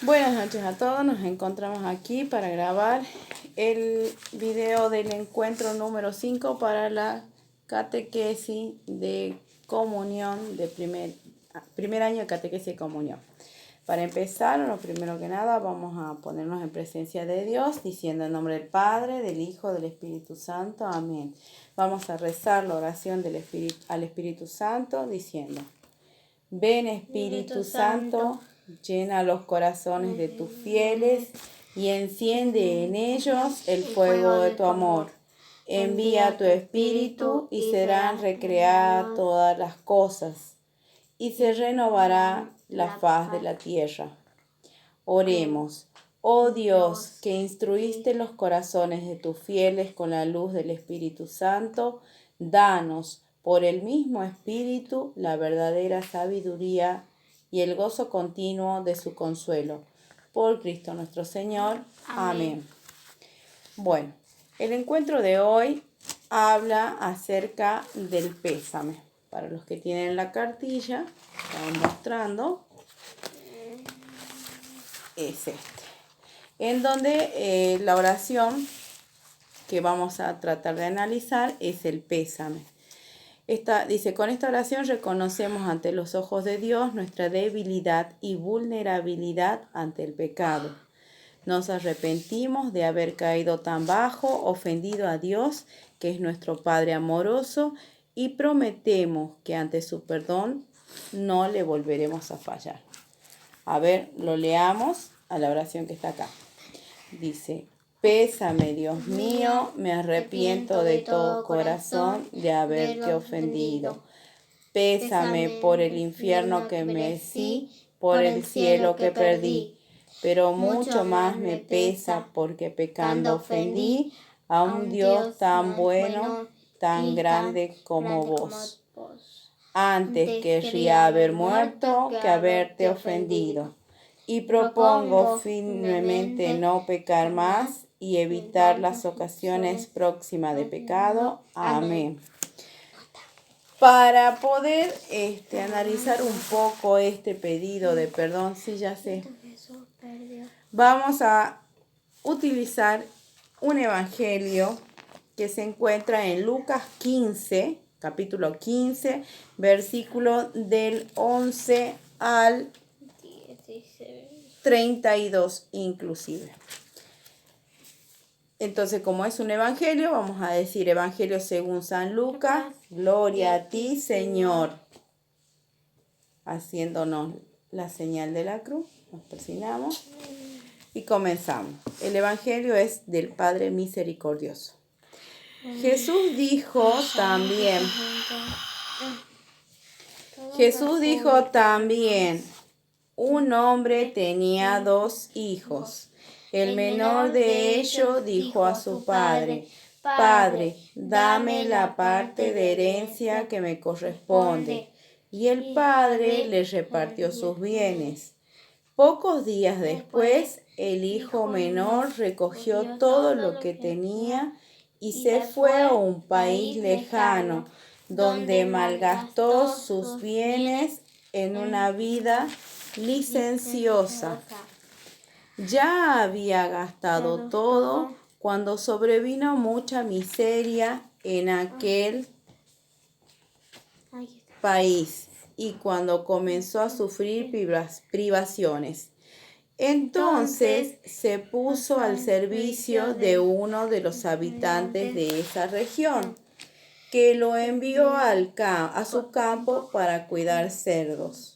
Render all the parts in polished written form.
Buenas noches a todos, nos encontramos aquí para grabar el video del encuentro número 5 para la catequesis de comunión de primer año de catequesis de comunión. Para empezar, lo primero que nada, vamos a ponernos en presencia de Dios, diciendo en nombre del Padre, del Hijo, del Espíritu Santo. Amén. Vamos a rezar la oración al Espíritu Santo, diciendo: ven Espíritu Santo, llena los corazones de tus fieles y enciende en ellos el fuego de tu amor. Envía tu Espíritu y serán recreadas todas las cosas y se renovará la faz de la tierra. Oremos. Oh Dios, que instruiste los corazones de tus fieles con la luz del Espíritu Santo, danos por el mismo Espíritu la verdadera sabiduría y el gozo continuo de su consuelo. Por Cristo nuestro Señor. Amén. Bueno, el encuentro de hoy habla acerca del pésame. Para los que tienen la cartilla, estamos mostrando, es en donde la oración que vamos a tratar de analizar es el pésame. Dice: con esta oración reconocemos ante los ojos de Dios nuestra debilidad y vulnerabilidad ante el pecado. Nos arrepentimos de haber caído tan bajo, ofendido a Dios, que es nuestro Padre amoroso, y prometemos que ante su perdón no le volveremos a fallar. A ver, lo leamos a la oración que está acá. Dice: pésame, Dios mío, me arrepiento de todo corazón de haberte ofendido. Pésame por el infierno que merecí, por el cielo que perdí. Pero mucho más me pesa porque pecando ofendí a un Dios tan bueno, tan grande como vos. Antes querría haber muerto que haberte ofendido. Y propongo firmemente no pecar más y evitar las ocasiones próximas de pecado. Amén. Para poder analizar un poco este pedido de perdón, sí, ya sé, vamos a utilizar un evangelio que se encuentra en Lucas 15, capítulo 15, versículo del 11 al 32 inclusive. Entonces, como es un evangelio, vamos a decir: Evangelio según San Lucas, gloria a ti, Señor. Haciéndonos la señal de la cruz, nos persignamos y comenzamos. El evangelio es del Padre Misericordioso. Jesús dijo también, un hombre tenía 2 hijos. El menor de ellos dijo a su padre: Padre, dame la parte de herencia que me corresponde. Y el padre le repartió sus bienes. Pocos días después, el hijo menor recogió todo lo que tenía y se fue a un país lejano, donde malgastó sus bienes en una vida licenciosa. Ya había gastado todo cuando sobrevino mucha miseria en aquel país y cuando comenzó a sufrir privaciones. Entonces se puso al servicio de uno de los habitantes de esa región, que lo envió a su campo para cuidar cerdos.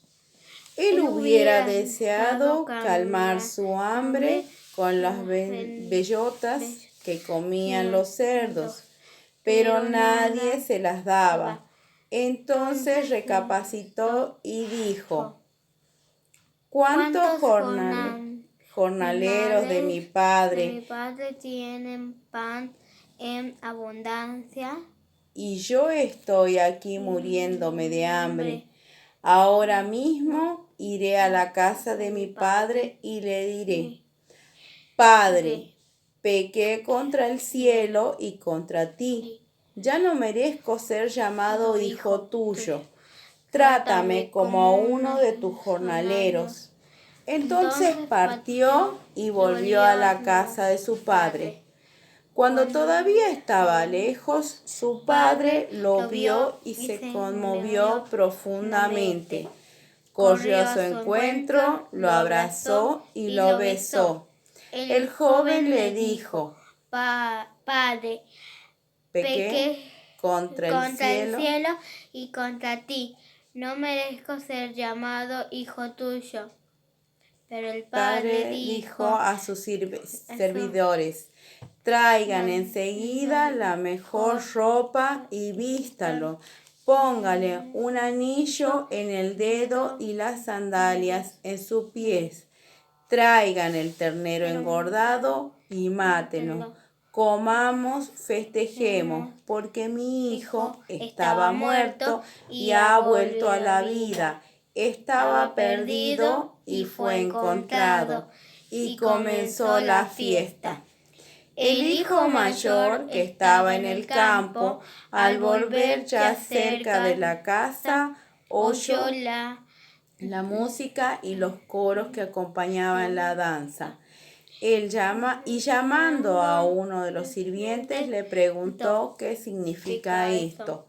Él hubiera deseado calmar su hambre con las bellotas que comían los cerdos, pero nadie se las daba. Entonces recapacitó y dijo: ¿cuántos jornaleros de mi padre tienen pan en abundancia? Y yo estoy aquí muriéndome de hambre. Ahora mismo iré a la casa de mi padre y le diré: Padre, pequé contra el cielo y contra ti. Ya no merezco ser llamado hijo tuyo. Trátame como a uno de tus jornaleros. Entonces partió y volvió a la casa de su padre. Cuando todavía estaba lejos, su padre lo vio y se conmovió profundamente. Corrió a su encuentro, lo abrazó y lo besó. El joven le dijo: Padre, pequé contra el cielo y contra ti. No merezco ser llamado hijo tuyo. Pero el padre dijo a sus servidores: traigan enseguida la mejor ropa y vístalo. Póngale un anillo en el dedo y las sandalias en sus pies. Traigan el ternero engordado y mátenlo. Comamos, festejemos, porque mi hijo estaba muerto y ha vuelto a la vida. Estaba perdido y fue encontrado. Y comenzó la fiesta. El hijo mayor, que estaba en el campo, al volver ya cerca de la casa, oyó la música y los coros que acompañaban la danza. Él llamando a uno de los sirvientes, le preguntó qué significa esto.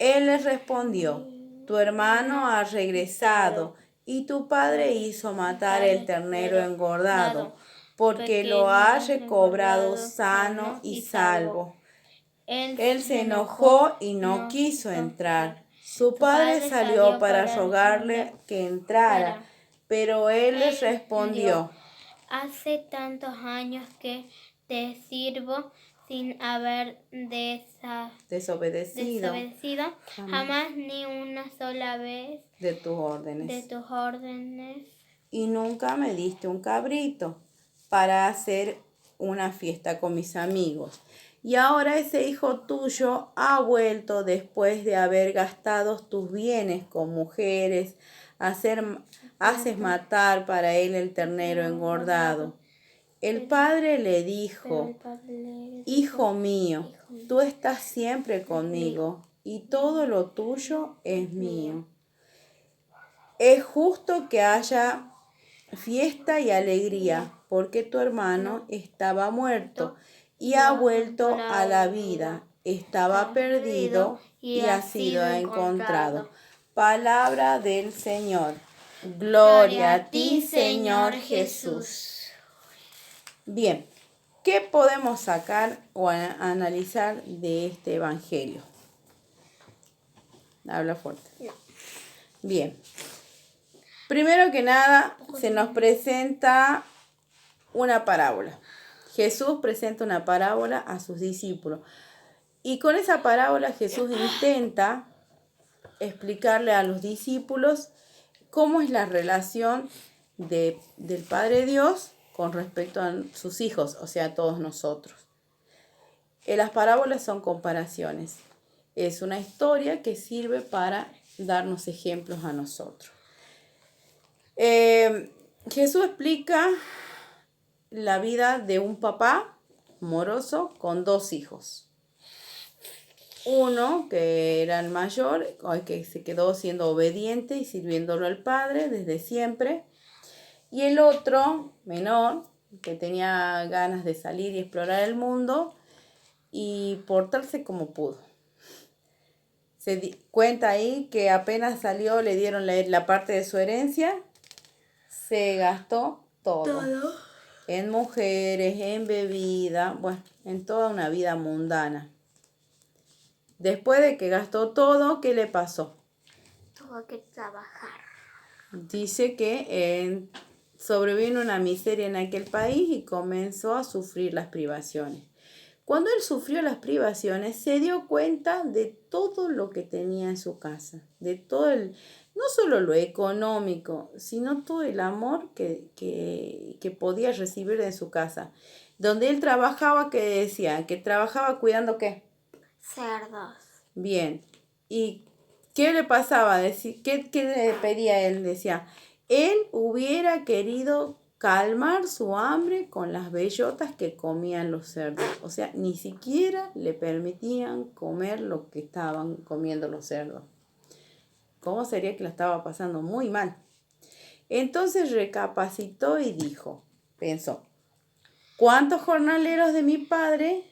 Él le respondió: tu hermano ha regresado y tu padre hizo matar el ternero engordado, porque lo ha recobrado sano y salvo. Él se enojó y no quiso entrar. Su padre salió para rogarle que entrara, pero él le respondió: hace tantos años que te sirvo sin haber desobedecido jamás ni una sola vez de tus órdenes. Y nunca me diste un cabrito para hacer una fiesta con mis amigos. Y ahora ese hijo tuyo ha vuelto después de haber gastado tus bienes con mujeres. Haces matar para él el ternero engordado. El padre le dijo: hijo mío, tú estás siempre conmigo y todo lo tuyo es mío. Es justo que haya fiesta y alegría, porque tu hermano estaba muerto y ha vuelto a la vida. Estaba perdido y ha sido encontrado. Palabra del Señor. Gloria a ti, Señor Jesús. Bien, ¿qué podemos sacar o analizar de este evangelio? Habla fuerte. No. Bien. Primero que nada, se nos presenta una parábola. Jesús presenta una parábola a sus discípulos. Y con esa parábola Jesús intenta explicarle a los discípulos cómo es la relación del Padre Dios con respecto a sus hijos, o sea, a todos nosotros. Las parábolas son comparaciones. Es una historia que sirve para darnos ejemplos a nosotros. Jesús explica la vida de un papá moroso con dos hijos. Uno, que era el mayor, que se quedó siendo obediente y sirviéndolo al padre desde siempre. Y el otro, menor, que tenía ganas de salir y explorar el mundo y portarse como pudo. Se cuenta ahí que apenas salió, le dieron la parte de su herencia, se gastó todo. En mujeres, en bebida, bueno, en toda una vida mundana. Después de que gastó todo, ¿qué le pasó? Tuvo que trabajar. Dice que sobrevino una miseria en aquel país y comenzó a sufrir las privaciones. Cuando él sufrió las privaciones, se dio cuenta de todo lo que tenía en su casa, de todo no solo lo económico, sino todo el amor que podía recibir en su casa. Donde él trabajaba, ¿qué decía? Que trabajaba cuidando ¿qué? Cerdos. Bien. ¿Y qué le pasaba? ¿Qué le pedía él? Decía, él hubiera querido calmar su hambre con las bellotas que comían los cerdos. O sea, ni siquiera le permitían comer lo que estaban comiendo los cerdos. ¿Cómo sería que la estaba pasando muy mal? Entonces recapacitó y pensó, ¿cuántos jornaleros de mi padre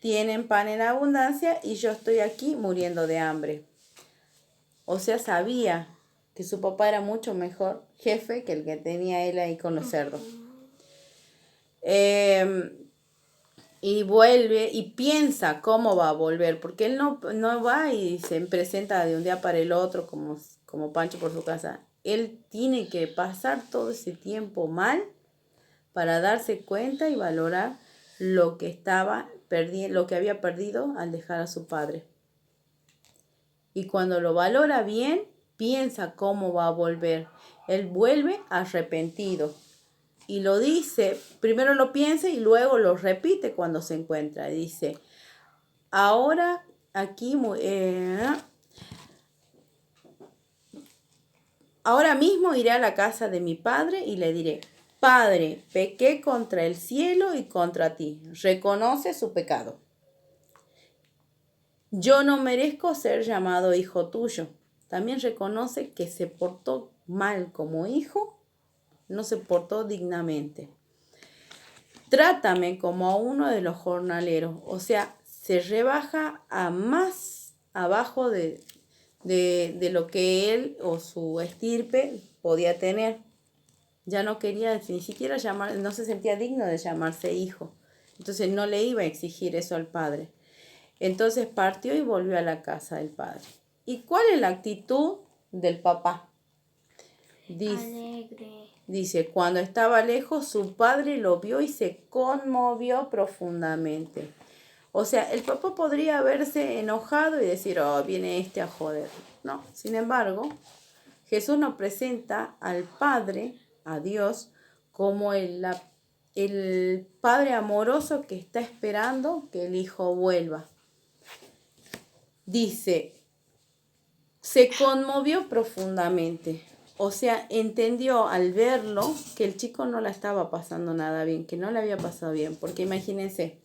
tienen pan en abundancia y yo estoy aquí muriendo de hambre? O sea, sabía que su papá era mucho mejor jefe que el que tenía él ahí con los cerdos. Y vuelve y piensa cómo va a volver, porque él no va y se presenta de un día para el otro como Pancho por su casa. Él tiene que pasar todo ese tiempo mal para darse cuenta y valorar lo que lo que había perdido al dejar a su padre. Y cuando lo valora bien, piensa cómo va a volver. Él vuelve arrepentido. Y lo dice, primero lo piensa y luego lo repite cuando se encuentra. Dice, ahora ahora mismo iré a la casa de mi padre y le diré, Padre, pequé contra el cielo y contra ti. Reconoce su pecado. Yo no merezco ser llamado hijo tuyo. También reconoce que se portó mal como hijo, no se portó dignamente. Trátame como a uno de los jornaleros, o sea, se rebaja a más abajo de lo que él o su estirpe podía tener. Ya no quería ni siquiera no se sentía digno de llamarse hijo. Entonces no le iba a exigir eso al padre. Entonces partió y volvió a la casa del padre. ¿Y cuál es la actitud del papá? Dice, cuando estaba lejos, su padre lo vio y se conmovió profundamente. O sea, el papá podría haberse enojado y decir, oh, viene este a joder. No, sin embargo, Jesús nos presenta al Padre, a Dios, como el Padre amoroso que está esperando que el Hijo vuelva. Dice, se conmovió profundamente. O sea, entendió al verlo que el chico no la estaba pasando nada bien, que no le había pasado bien. Porque imagínense,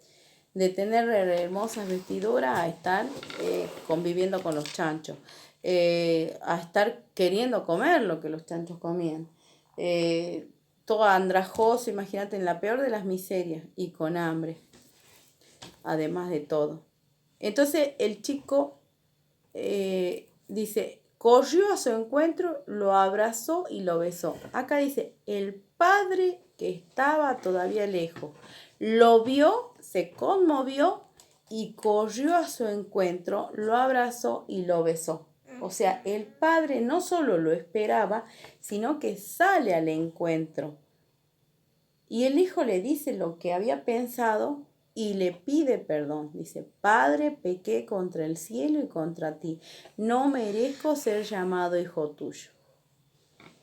de tener hermosas vestiduras a estar conviviendo con los chanchos, a estar queriendo comer lo que los chanchos comían. Todo andrajoso, imagínate, en la peor de las miserias y con hambre, además de todo. Entonces el chico dice, corrió a su encuentro, lo abrazó y lo besó. Acá dice, el padre que estaba todavía lejos, lo vio, se conmovió y corrió a su encuentro, lo abrazó y lo besó. O sea, el padre no solo lo esperaba, sino que sale al encuentro. Y el hijo le dice lo que había pensado y le pide perdón. Dice, Padre, pequé contra el cielo y contra ti. No merezco ser llamado hijo tuyo.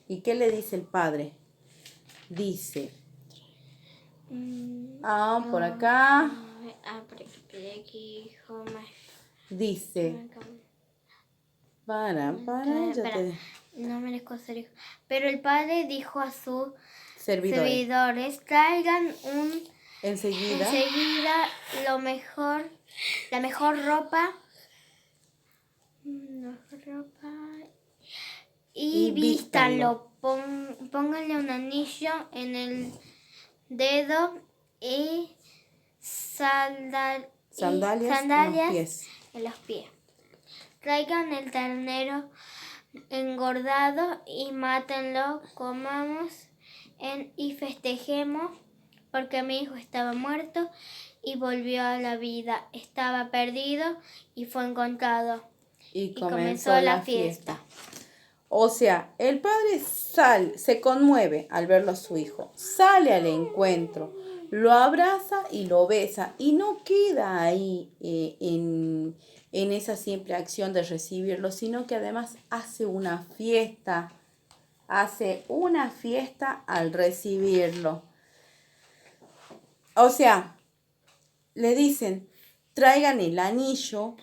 ¿Y qué le dice el padre? Dice, por acá. Dice, no merezco ser hijo. Pero el padre dijo a sus servidores, traigan enseguida la mejor ropa y vístanlo. Pónganle un anillo en el dedo y sandalias en los pies. Traigan el ternero engordado y mátenlo, comamos y festejemos, porque mi hijo estaba muerto y volvió a la vida. Estaba perdido y fue encontrado. Y comenzó la fiesta. O sea, el padre se conmueve al verlo a su hijo, sale al encuentro, lo abraza y lo besa y no queda ahí en esa simple acción de recibirlo, sino que además hace una fiesta al recibirlo. O sea, le dicen, traigan el anillo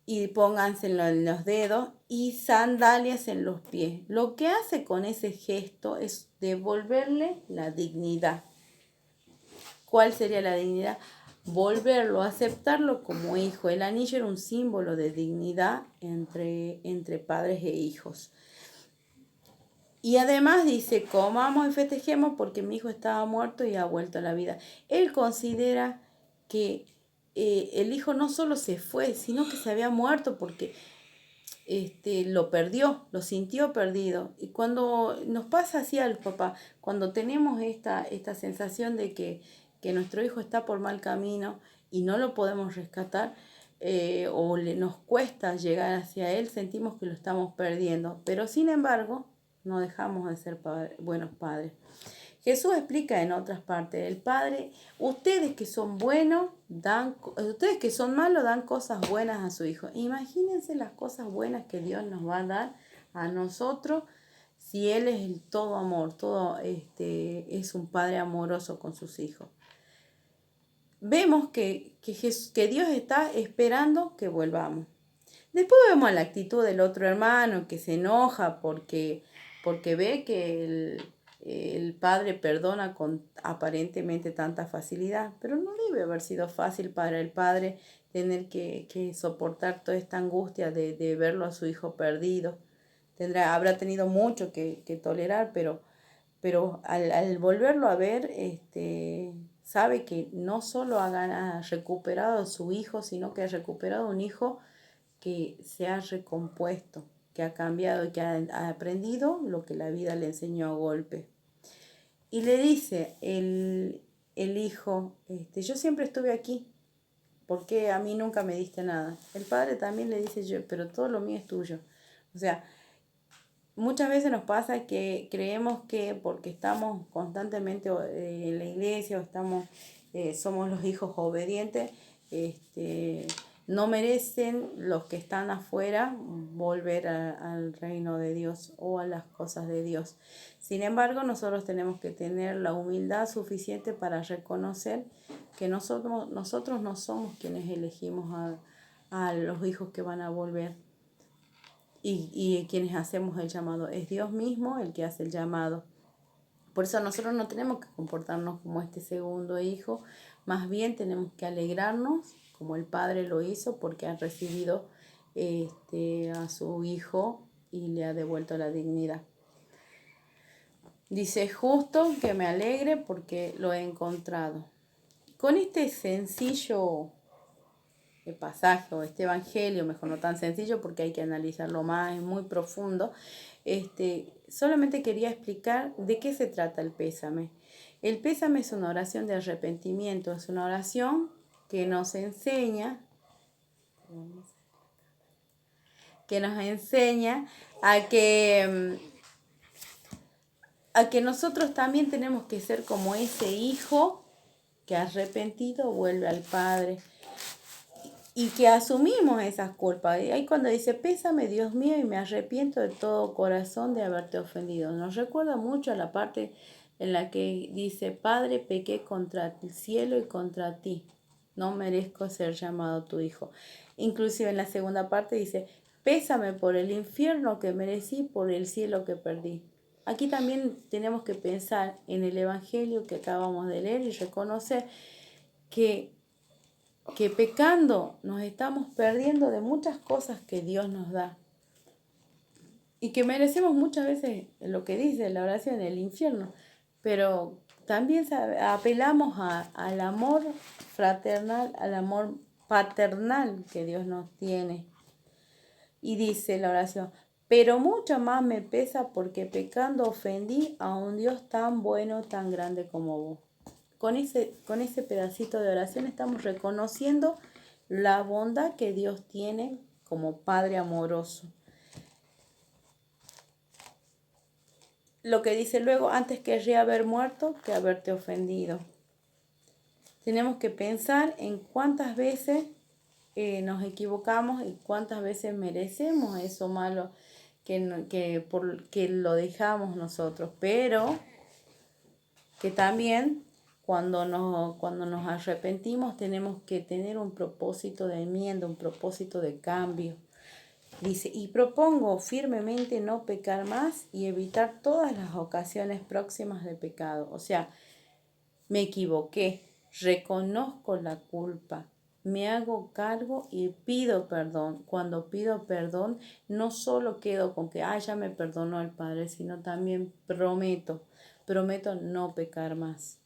y pónganselo en los dedos y sandalias en los pies. Lo que hace con ese gesto es devolverle la dignidad. ¿Cuál sería la dignidad? Volverlo, aceptarlo como hijo. El anillo era un símbolo de dignidad entre padres e hijos. Y además dice, comamos y festejemos porque mi hijo estaba muerto y ha vuelto a la vida. Él considera que el hijo no solo se fue, sino que se había muerto porque lo perdió, lo sintió perdido. Y cuando nos pasa así al papá, cuando tenemos esta sensación de que nuestro hijo está por mal camino y no lo podemos rescatar, nos cuesta llegar hacia él, sentimos que lo estamos perdiendo. Pero sin embargo, no dejamos de ser buenos padres. Jesús explica en otras partes, el Padre, ustedes que son buenos, ustedes que son malos, dan cosas buenas a su Hijo. Imagínense las cosas buenas que Dios nos va a dar a nosotros si Él es el todo amor, es un Padre amoroso con sus hijos. Vemos que Dios está esperando que volvamos. Después vemos la actitud del otro hermano que se enoja porque ve que el padre perdona con aparentemente tanta facilidad, pero no debe haber sido fácil para el padre tener que soportar toda esta angustia de verlo a su hijo perdido. Habrá tenido mucho que tolerar, pero al volverlo a ver, sabe que no solo ha recuperado a su hijo, sino que ha recuperado un hijo que se ha recompuesto, que ha cambiado y que ha aprendido lo que la vida le enseñó a golpe. Y le dice el hijo, yo siempre estuve aquí, porque a mí nunca me diste nada. El padre también le dice, pero todo lo mío es tuyo. O sea, muchas veces nos pasa que creemos que porque estamos constantemente en la iglesia o somos los hijos obedientes, no merecen los que están afuera volver al reino de Dios o a las cosas de Dios. Sin embargo, nosotros tenemos que tener la humildad suficiente para reconocer que nosotros no somos quienes elegimos a los hijos que van a volver. Y quienes hacemos el llamado. Es Dios mismo el que hace el llamado. Por eso nosotros no tenemos que comportarnos como este segundo hijo, más bien tenemos que alegrarnos como el Padre lo hizo porque ha recibido a su hijo y le ha devuelto la dignidad. Dice, justo que me alegre porque lo he encontrado. Con este sencillo pasaje o este evangelio, mejor no tan sencillo porque hay que analizarlo más, es muy profundo, solamente quería explicar de qué se trata el pésame. El pésame es una oración de arrepentimiento, es una oración que nos enseña a que nosotros también tenemos que ser como ese hijo que arrepentido vuelve al Padre. Y que asumimos esas culpas. Y ahí cuando dice, pésame Dios mío y me arrepiento de todo corazón de haberte ofendido. Nos recuerda mucho a la parte en la que dice, Padre, pequé contra el cielo y contra ti. No merezco ser llamado tu hijo. Inclusive en la segunda parte dice, pésame por el infierno que merecí, por el cielo que perdí. Aquí también tenemos que pensar en el evangelio que acabamos de leer y reconocer que pecando nos estamos perdiendo de muchas cosas que Dios nos da y que merecemos muchas veces lo que dice la oración, el infierno, pero también apelamos al amor fraternal, al amor paternal que Dios nos tiene. Y dice la oración, pero mucho más me pesa porque pecando ofendí a un Dios tan bueno, tan grande como vos. Con ese pedacito de oración estamos reconociendo la bondad que Dios tiene como Padre amoroso. Lo que dice luego, antes querría haber muerto que haberte ofendido. Tenemos que pensar en cuántas veces nos equivocamos y cuántas veces merecemos eso malo que lo dejamos nosotros, pero que también cuando nos arrepentimos tenemos que tener un propósito de enmienda, un propósito de cambio. Dice, y propongo firmemente no pecar más y evitar todas las ocasiones próximas de pecado. O sea, me equivoqué, reconozco la culpa, me hago cargo y pido perdón. Cuando pido perdón, no solo quedo con que, ya me perdonó el Padre, sino también prometo no pecar más.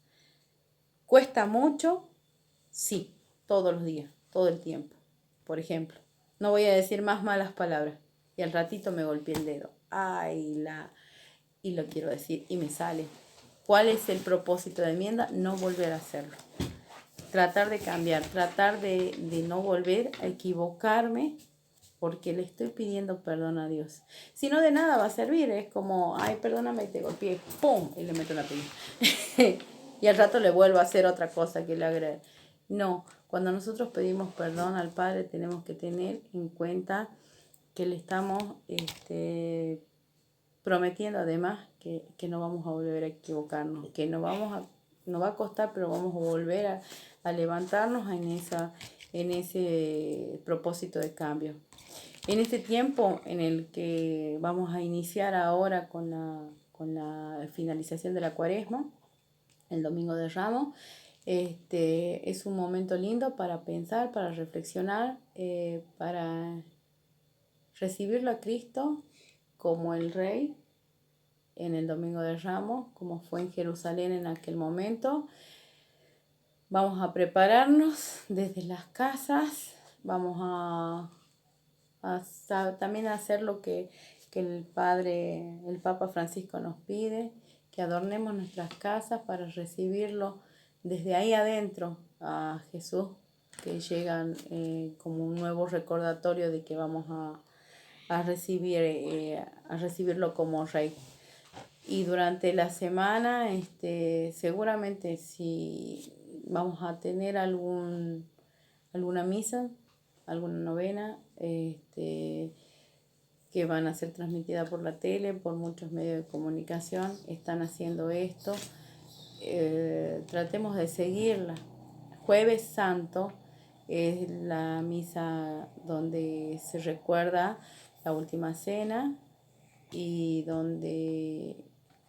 ¿Cuesta mucho? Sí, todos los días, todo el tiempo. Por ejemplo, no voy a decir más malas palabras y al ratito me golpeé el dedo. Y lo quiero decir y me sale. ¿Cuál es el propósito de enmienda? No volver a hacerlo. Tratar de cambiar, tratar de no volver a equivocarme porque le estoy pidiendo perdón a Dios. Si no, de nada va a servir. Es como, perdóname y te golpeé, ¡pum! Y le meto una piña. Y al rato le vuelvo a hacer otra cosa que le agrade. No, cuando nosotros pedimos perdón al Padre tenemos que tener en cuenta que le estamos prometiendo además que no vamos a volver a equivocarnos, que no va a costar, pero vamos a volver a levantarnos en ese propósito de cambio. En este tiempo en el que vamos a iniciar ahora con la finalización de la Cuaresma, el Domingo de Ramos, es un momento lindo para pensar, para reflexionar, para recibirlo a Cristo como el Rey en el Domingo de Ramos, como fue en Jerusalén en aquel momento. Vamos a prepararnos desde las casas, vamos a también a hacer lo que el Papa Francisco nos pide, que adornemos nuestras casas para recibirlo desde ahí adentro a Jesús, que llegan como un nuevo recordatorio de que vamos a recibirlo como Rey. Y durante la semana, seguramente si vamos a tener alguna misa, alguna novena, que van a ser transmitidas por la tele, por muchos medios de comunicación, están haciendo esto. Tratemos de seguirla. Jueves Santo es la misa donde se recuerda la última cena y donde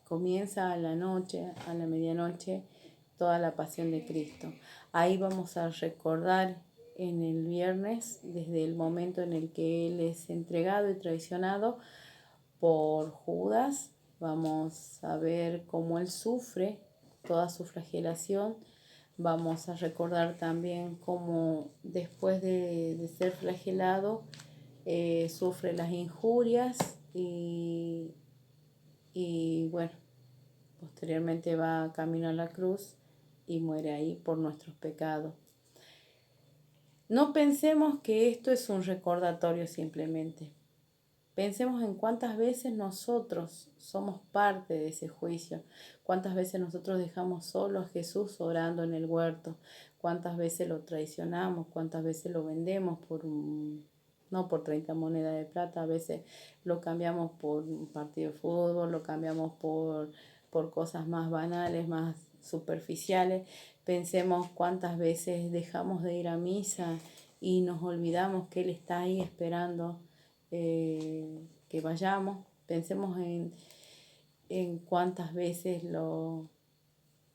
comienza a la medianoche, toda la pasión de Cristo. Ahí vamos a recordar en el viernes, desde el momento en el que Él es entregado y traicionado por Judas. Vamos a ver cómo Él sufre toda su flagelación. Vamos a recordar también cómo después de ser flagelado, sufre las injurias y bueno, posteriormente va camino a la cruz y muere ahí por nuestros pecados. No pensemos que esto es un recordatorio simplemente. Pensemos en cuántas veces nosotros somos parte de ese juicio, cuántas veces nosotros dejamos solo a Jesús orando en el huerto, cuántas veces lo traicionamos, cuántas veces lo vendemos no por 30 monedas de plata, a veces lo cambiamos por un partido de fútbol, lo cambiamos por cosas más banales, más superficiales. Pensemos cuántas veces dejamos de ir a misa y nos olvidamos que Él está ahí esperando que vayamos. Pensemos en cuántas veces lo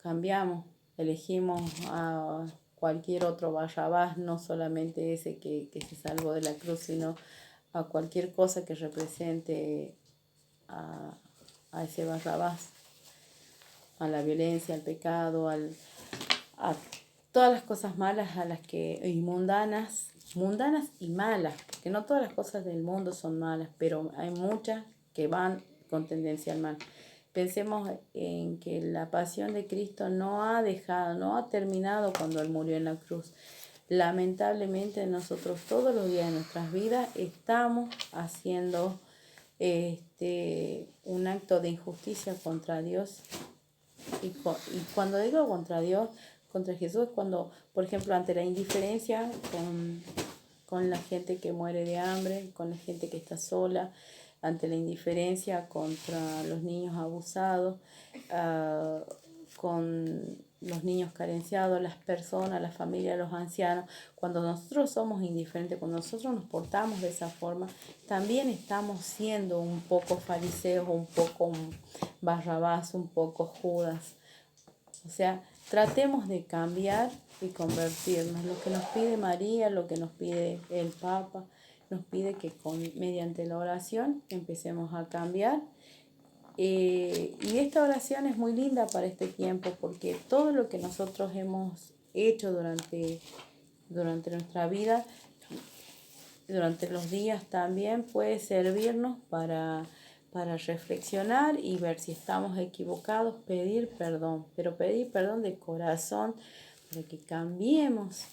cambiamos, elegimos a cualquier otro Barrabás, no solamente ese que se salvó de la cruz, sino a cualquier cosa que represente a ese Barrabás, a la violencia, al pecado, a todas las cosas malas y mundanas y malas, porque no todas las cosas del mundo son malas, pero hay muchas que van con tendencia al mal. Pensemos en que la pasión de Cristo no ha terminado cuando Él murió en la cruz. Lamentablemente nosotros todos los días de nuestras vidas estamos haciendo un acto de injusticia contra Dios. Y cuando digo contra Dios, contra Jesús, cuando, por ejemplo, ante la indiferencia con la gente que muere de hambre, con la gente que está sola, ante la indiferencia contra los niños abusados, con los niños carenciados, las personas, las familias, los ancianos. Cuando nosotros somos indiferentes, cuando nosotros nos portamos de esa forma, también estamos siendo un poco fariseos, un poco Barrabás, un poco Judas. O sea, tratemos de cambiar y convertirnos. Lo que nos pide María, lo que nos pide el Papa, nos pide que mediante la oración empecemos a cambiar. Y esta oración es muy linda para este tiempo porque todo lo que nosotros hemos hecho durante nuestra vida, durante los días también, puede servirnos para reflexionar y ver si estamos equivocados, pedir perdón, pero pedir perdón de corazón para que cambiemos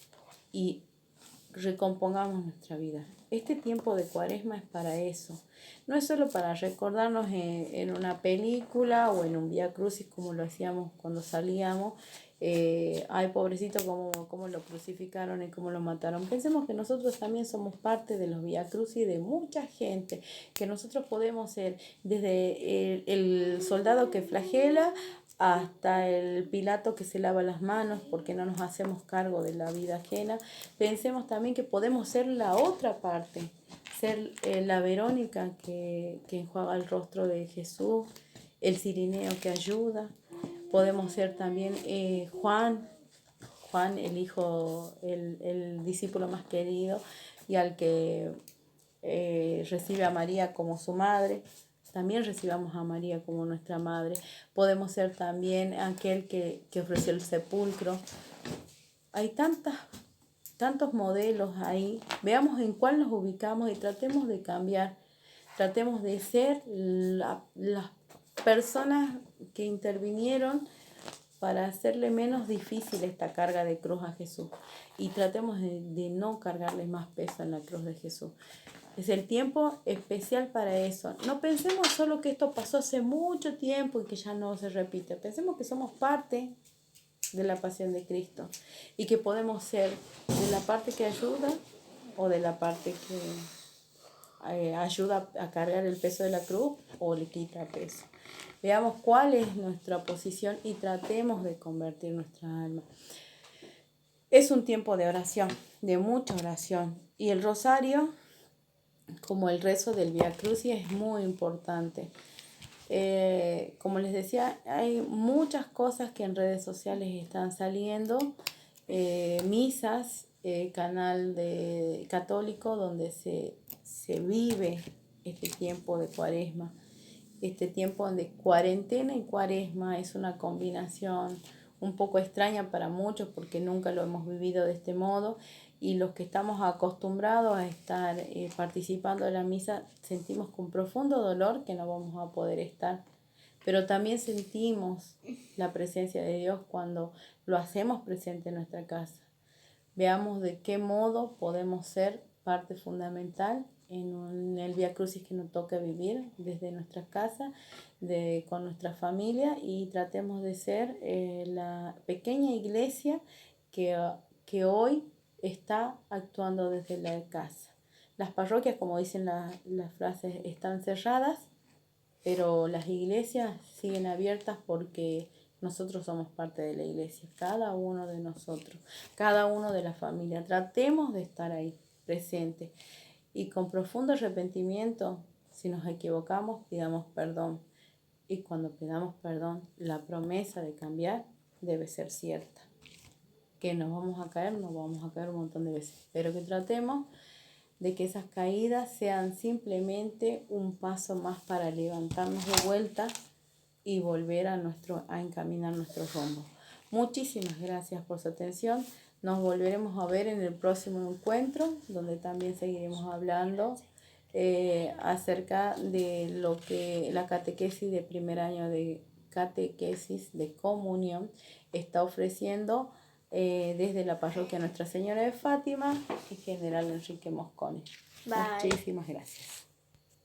y recompongamos nuestra vida. Este tiempo de Cuaresma es para eso. No es solo para recordarnos en una película o en un Vía Crucis como lo hacíamos cuando salíamos. Ay, pobrecito, cómo lo crucificaron y cómo lo mataron. Pensemos que nosotros también somos parte de los Vía Crucis de mucha gente, que nosotros podemos ser desde el soldado que flagela hasta el Pilato que se lava las manos porque no nos hacemos cargo de la vida ajena. Pensemos también que podemos ser la otra parte, ser la Verónica que enjuaga el rostro de Jesús, el Cirineo que ayuda. Podemos ser también Juan, el hijo, el discípulo más querido y al que recibe a María como su madre. También recibamos a María como nuestra madre. Podemos ser también aquel que ofreció el sepulcro. Hay tantos modelos ahí. Veamos en cuál nos ubicamos y tratemos de cambiar. Tratemos de ser las personas que intervinieron para hacerle menos difícil esta carga de cruz a Jesús. Y tratemos de no cargarle más peso en la cruz de Jesús. Es el tiempo especial para eso. No pensemos solo que esto pasó hace mucho tiempo y que ya no se repite. Pensemos que somos parte de la pasión de Cristo y que podemos ser de la parte que ayuda o de la parte que ayuda a cargar el peso de la cruz o le quita peso. Veamos cuál es nuestra posición y tratemos de convertir nuestra alma. Es un tiempo de oración, de mucha oración. Y el rosario, como el rezo del Vía Crucis, es muy importante. Como les decía, hay muchas cosas que en redes sociales están saliendo, misas, canal de católico donde se vive este tiempo de Cuaresma, este tiempo de cuarentena y Cuaresma. Es una combinación un poco extraña para muchos porque nunca lo hemos vivido de este modo. Y los que estamos acostumbrados a estar participando de la misa sentimos con profundo dolor que no vamos a poder estar. Pero también sentimos la presencia de Dios cuando lo hacemos presente en nuestra casa. Veamos de qué modo podemos ser parte fundamental en el Vía Crucis que nos toca vivir desde nuestra casa, con nuestra familia, y tratemos de ser la pequeña iglesia que hoy está actuando desde la casa. Las parroquias, como dicen las frases, están cerradas, pero las iglesias siguen abiertas porque nosotros somos parte de la iglesia, cada uno de nosotros, cada uno de la familia. Tratemos de estar ahí, presentes, y con profundo arrepentimiento, si nos equivocamos, pidamos perdón. Y cuando pidamos perdón, la promesa de cambiar debe ser cierta. Que nos vamos a caer un montón de veces, pero que tratemos de que esas caídas sean simplemente un paso más para levantarnos de vuelta y volver a encaminar nuestro rumbo. Muchísimas gracias por su atención. Nos volveremos a ver en el próximo encuentro, donde también seguiremos hablando acerca de lo que la catequesis de primer año de catequesis de comunión está ofreciendo desde la parroquia Nuestra Señora de Fátima y General Enrique Mosconi. Bye. Muchísimas gracias.